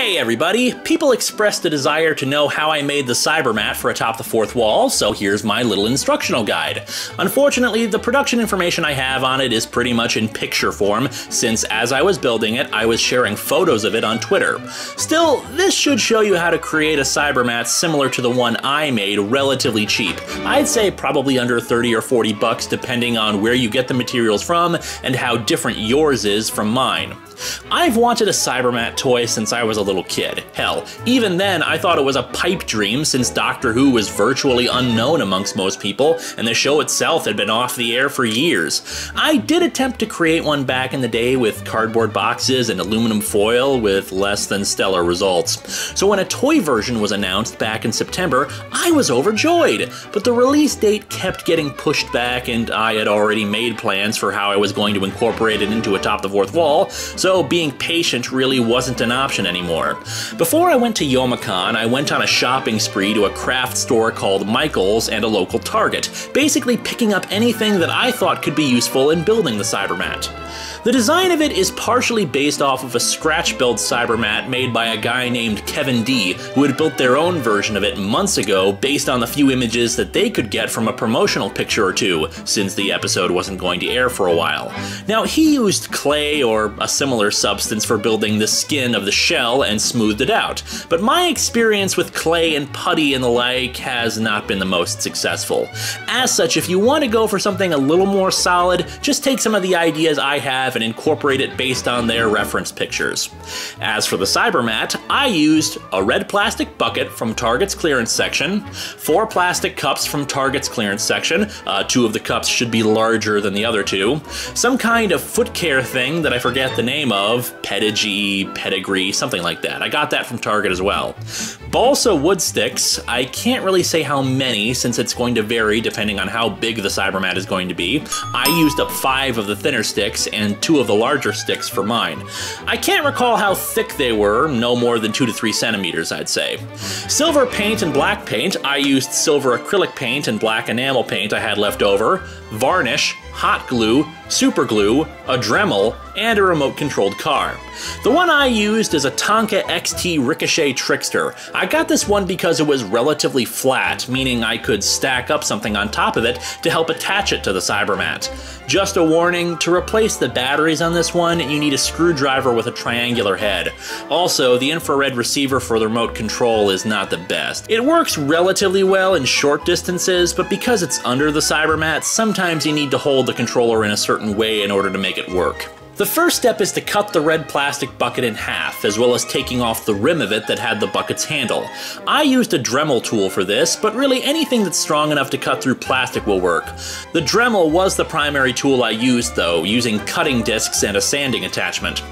Hey everybody! People expressed a desire to know how I made the Cybermat for Atop the Fourth Wall, so here's my little instructional guide. Unfortunately, the production information I have on it is pretty much in picture form, since as I was building it, I was sharing photos of it on Twitter. Still, this should show you how to create a Cybermat similar to the one I made relatively cheap. I'd say probably under 30 or 40 bucks depending on where you get the materials from and how different yours is from mine. I've wanted a Cybermat toy since I was a little kid. Hell, even then I thought it was a pipe dream since Doctor Who was virtually unknown amongst most people, and the show itself had been off the air for years. I did attempt to create one back in the day with cardboard boxes and aluminum foil with less than stellar results. So when a toy version was announced back in September, I was overjoyed, but the release date kept getting pushed back and I had already made plans for how I was going to incorporate it into Atop the Fourth Wall, so being patient really wasn't an option anymore. Before I went to Youmacon, I went on a shopping spree to a craft store called Michael's and a local Target, basically picking up anything that I thought could be useful in building the Cybermat. The design of it is partially based off of a scratch-built Cybermat made by a guy named Kevin D, who had built their own version of it months ago based on the few images that they could get from a promotional picture or two, since the episode wasn't going to air for a while. Now, he used clay or a similar substance for building the skin of the shell and smoothed it out, but my experience with clay and putty and the like has not been the most successful. As such, if you want to go for something a little more solid, just take some of the ideas I have and incorporate it based on their reference pictures. As for the Cybermat, I used a red plastic bucket from Target's clearance section, 4 plastic cups from Target's clearance section, 2 of the cups should be larger than the other 2, some kind of foot care thing that I forget the name of, pedigree, something like that. I got that from Target as well. Balsa wood sticks, I can't really say how many since it's going to vary depending on how big the Cybermat is going to be. I used up 5 of the thinner sticks and 2 of the larger sticks for mine. I can't recall how thick they were, no more than 2 to 3 centimeters I'd say. Silver paint and black paint, I used silver acrylic paint and black enamel paint I had left over, varnish, hot glue, super glue, a Dremel, and a remote-controlled car. The one I used is a Tonka XT Ricochet Trickster. I got this one because it was relatively flat, meaning I could stack up something on top of it to help attach it to the Cybermat. Just a warning, to replace the batteries on this one, you need a screwdriver with a triangular head. Also, the infrared receiver for the remote control is not the best. It works relatively well in short distances, but because it's under the Cybermat, sometimes you need to hold the controller in a certain way in order to make it work. The first step is to cut the red plastic bucket in half, as well as taking off the rim of it that had the bucket's handle. I used a Dremel tool for this, but really anything that's strong enough to cut through plastic will work. The Dremel was the primary tool I used though, using cutting discs and a sanding attachment.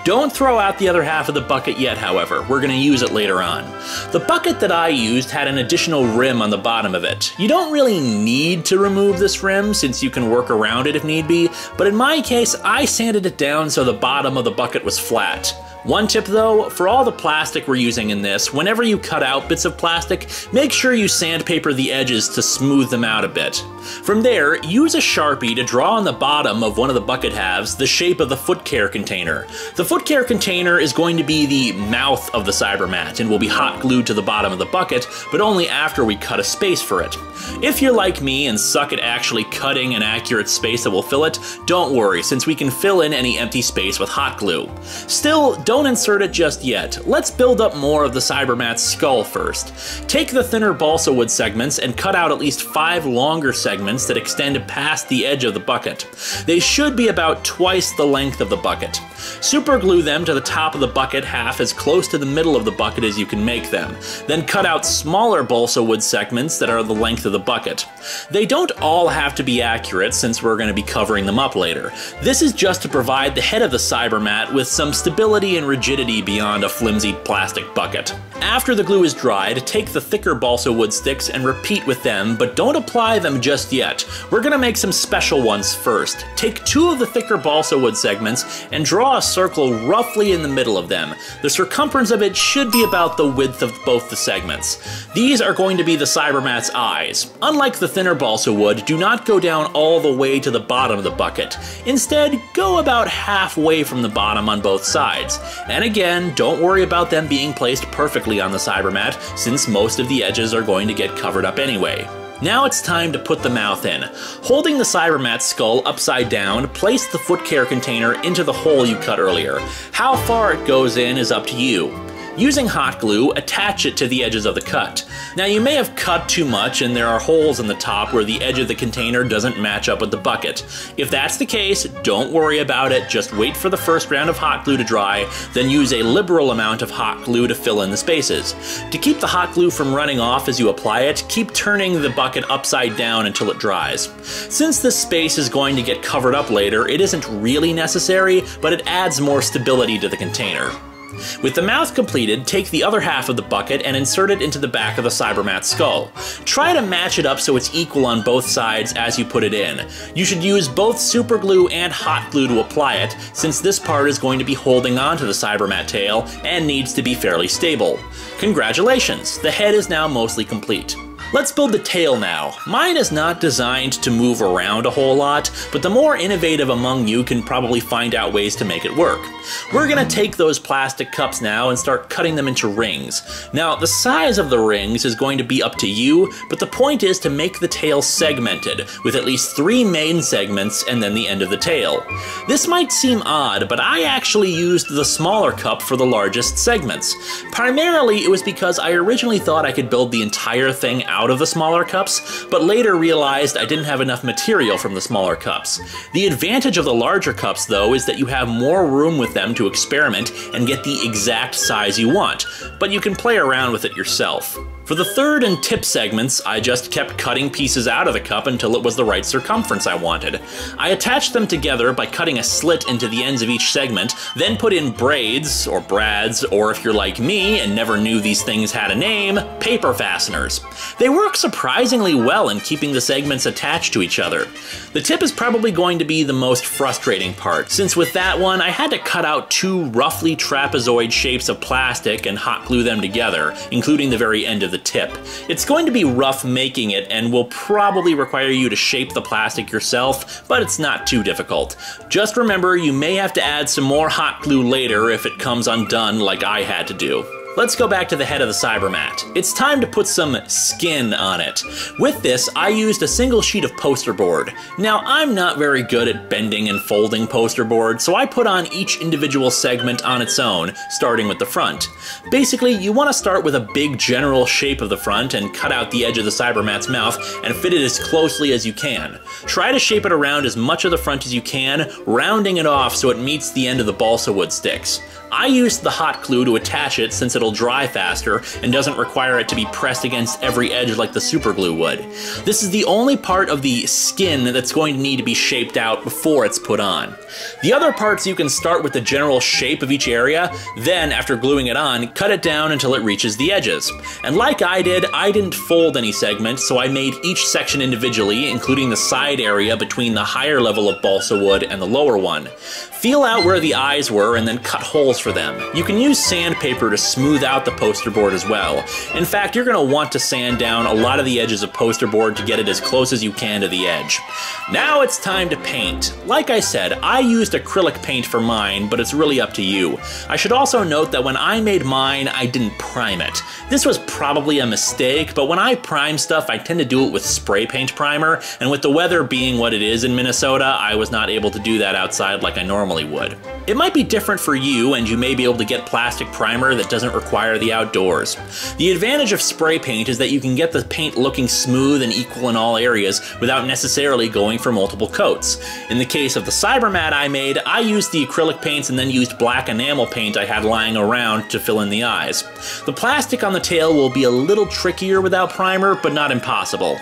Don't throw out the other half of the bucket yet, however. We're going to use it later on. The bucket that I used had an additional rim on the bottom of it. You don't really need to remove this rim since you can work around it if need be, but in my case I sanded it down so the bottom of the bucket was flat. One tip though, for all the plastic we're using in this, whenever you cut out bits of plastic, make sure you sandpaper the edges to smooth them out a bit. From there, use a Sharpie to draw on the bottom of one of the bucket halves the shape of the foot care container. The foot care container is going to be the mouth of the Cybermat and will be hot glued to the bottom of the bucket, but only after we cut a space for it. If you're like me and suck at actually cutting an accurate space that will fill it, don't worry, since we can fill in any empty space with hot glue. Still, don't insert it just yet. Let's build up more of the Cybermat's skull first. Take the thinner balsa wood segments and cut out at least 5 longer segments that extend past the edge of the bucket. They should be about twice the length of the bucket. Super glue them to the top of the bucket half as close to the middle of the bucket as you can make them. Then cut out smaller balsa wood segments that are the length of the bucket. They don't all have to be accurate since we're going to be covering them up later. This is just to provide the head of the Cybermat with some stability and rigidity beyond a flimsy plastic bucket. After the glue is dried, take the thicker balsa wood sticks and repeat with them, but don't apply them just yet. We're going to make some special ones first. Take 2 of the thicker balsa wood segments and draw draw a circle roughly in the middle of them. The circumference of it should be about the width of both the segments. These are going to be the Cybermat's eyes. Unlike the thinner balsa wood, do not go down all the way to the bottom of the bucket. Instead, go about halfway from the bottom on both sides. And again, don't worry about them being placed perfectly on the Cybermat, since most of the edges are going to get covered up anyway. Now it's time to put the mouth in. Holding the Cybermat skull upside down, place the foot care container into the hole you cut earlier. How far it goes in is up to you. Using hot glue, attach it to the edges of the cut. Now you may have cut too much and there are holes in the top where the edge of the container doesn't match up with the bucket. If that's the case, don't worry about it, just wait for the first round of hot glue to dry, then use a liberal amount of hot glue to fill in the spaces. To keep the hot glue from running off as you apply it, keep turning the bucket upside down until it dries. Since this space is going to get covered up later, it isn't really necessary, but it adds more stability to the container. With the mouth completed, take the other half of the bucket and insert it into the back of the Cybermat skull. Try to match it up so it's equal on both sides as you put it in. You should use both super glue and hot glue to apply it, since this part is going to be holding onto the Cybermat tail and needs to be fairly stable. Congratulations, the head is now mostly complete. Let's build the tail now. Mine is not designed to move around a whole lot, but the more innovative among you can probably find out ways to make it work. We're gonna take those plastic cups now and start cutting them into rings. Now, the size of the rings is going to be up to you, but the point is to make the tail segmented, with at least 3 main segments and then the end of the tail. This might seem odd, but I actually used the smaller cup for the largest segments. Primarily, it was because I originally thought I could build the entire thing out of the smaller cups, but later realized I didn't have enough material from the smaller cups. The advantage of the larger cups, though, is that you have more room with them to experiment and get the exact size you want, but you can play around with it yourself. For the third and tip segments, I just kept cutting pieces out of the cup until it was the right circumference I wanted. I attached them together by cutting a slit into the ends of each segment, then put in braids, or brads, or if you're like me and never knew these things had a name, paper fasteners. They work surprisingly well in keeping the segments attached to each other. The tip is probably going to be the most frustrating part, since with that one I had to cut out 2 roughly trapezoid shapes of plastic and hot glue them together, including the very end of the tip. It's going to be rough making it and will probably require you to shape the plastic yourself, but it's not too difficult. Just remember, you may have to add some more hot glue later if it comes undone like I had to do. Let's go back to the head of the Cybermat. It's time to put some skin on it. With this, I used a single sheet of poster board. Now, I'm not very good at bending and folding poster board, so I put on each individual segment on its own, starting with the front. Basically, you want to start with a big general shape of the front and cut out the edge of the Cybermat's mouth and fit it as closely as you can. Try to shape it around as much of the front as you can, rounding it off so it meets the end of the balsa wood sticks. I used the hot glue to attach it since it'll dry faster and doesn't require it to be pressed against every edge like the super glue would. This is the only part of the skin that's going to need to be shaped out before it's put on. The other parts you can start with the general shape of each area, then after gluing it on, cut it down until it reaches the edges. And like I did, I didn't fold any segments, so I made each section individually, including the side area between the higher level of balsa wood and the lower one. Feel out where the eyes were and then cut holes for them. You can use sandpaper to smooth out the poster board as well. In fact, you're going to want to sand down a lot of the edges of poster board to get it as close as you can to the edge. Now it's time to paint. Like I said, I used acrylic paint for mine, but it's really up to you. I should also note that when I made mine, I didn't prime it. This was probably a mistake, but when I prime stuff, I tend to do it with spray paint primer, and with the weather being what it is in Minnesota, I was not able to do that outside like I normally would. It might be different for you, and you may be able to get plastic primer that doesn't require the outdoors. The advantage of spray paint is that you can get the paint looking smooth and equal in all areas without necessarily going for multiple coats. In the case of the Cybermat I made, I used the acrylic paints and then used black enamel paint I had lying around to fill in the eyes. The plastic on the tail will be a little trickier without primer, but not impossible.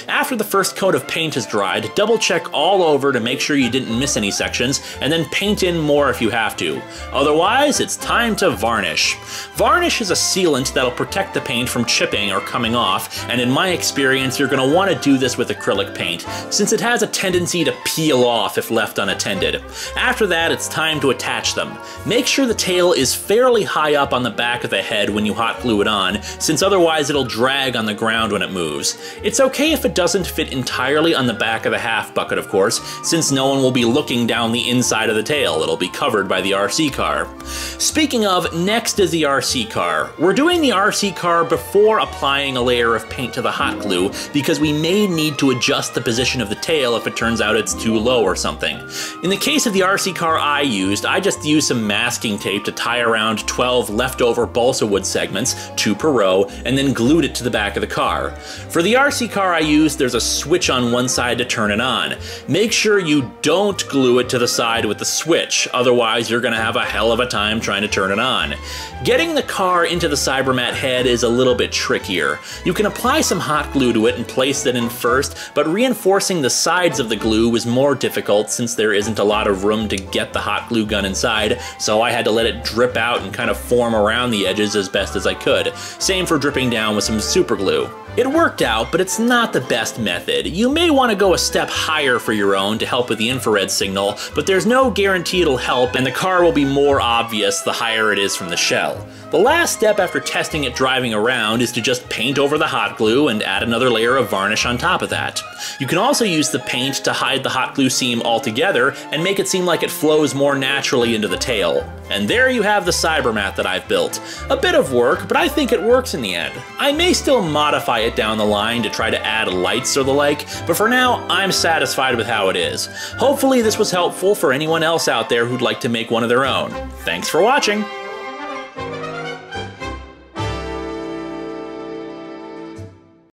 After the first coat of paint has dried, double check all over to make sure you didn't miss any sections, and then paint in more if you have to. Otherwise, it's time to varnish. Varnish is a sealant that'll protect the paint from chipping or coming off, and in my experience, you're going to want to do this with acrylic paint, since it has a tendency to peel off if left unattended. After that, it's time to attach them. Make sure the tail is fairly high up on the back of the head when you hot glue it on, since otherwise it'll drag on the ground when it moves. It's okay if it doesn't fit entirely on the back of the half bucket, of course, since no one will be looking down the inside of the tail. It'll be covered by the RC car. Speaking of, next is the RC car. We're doing the RC car before applying a layer of paint to the hot glue, because we may need to adjust the position of the tail if it turns out it's too low or something. In the case of the RC car I just used some masking tape to tie around 12 leftover balsa wood segments, 2 per row, and then glued it to the back of the car. For the RC car I used, there's a switch on one side to turn it on. Make sure you don't glue it to the side with the switch, otherwise you're gonna have a hell of a time trying to turn it on. Getting the car into the Cybermat head is a little bit trickier. You can apply some hot glue to it and place it in first, but reinforcing the sides of the glue is more difficult since there isn't a lot of room to get the hot glue gun inside, so I had to let it drip out and kind of form around the edges as best as I could. Same for dripping down with some super glue. It worked out, but it's not the best method. You may want to go a step higher for your own to help with the infrared signal, but there's no guarantee it'll help, and the car will be more obvious the higher it is from the shell. The last step after testing it driving around is to just paint over the hot glue and add another layer of varnish on top of that. You can also use the paint to hide the hot glue seam altogether and make it seem like it flows more naturally into the tail. And there you have the Cybermat that I've built. A bit of work, but I think it works in the end. I may still modify it down the line to try to add lights or the like, but for now, I'm satisfied with how it is. Hopefully this was helpful for anyone else out there who'd like to make one of their own. Thanks for watching!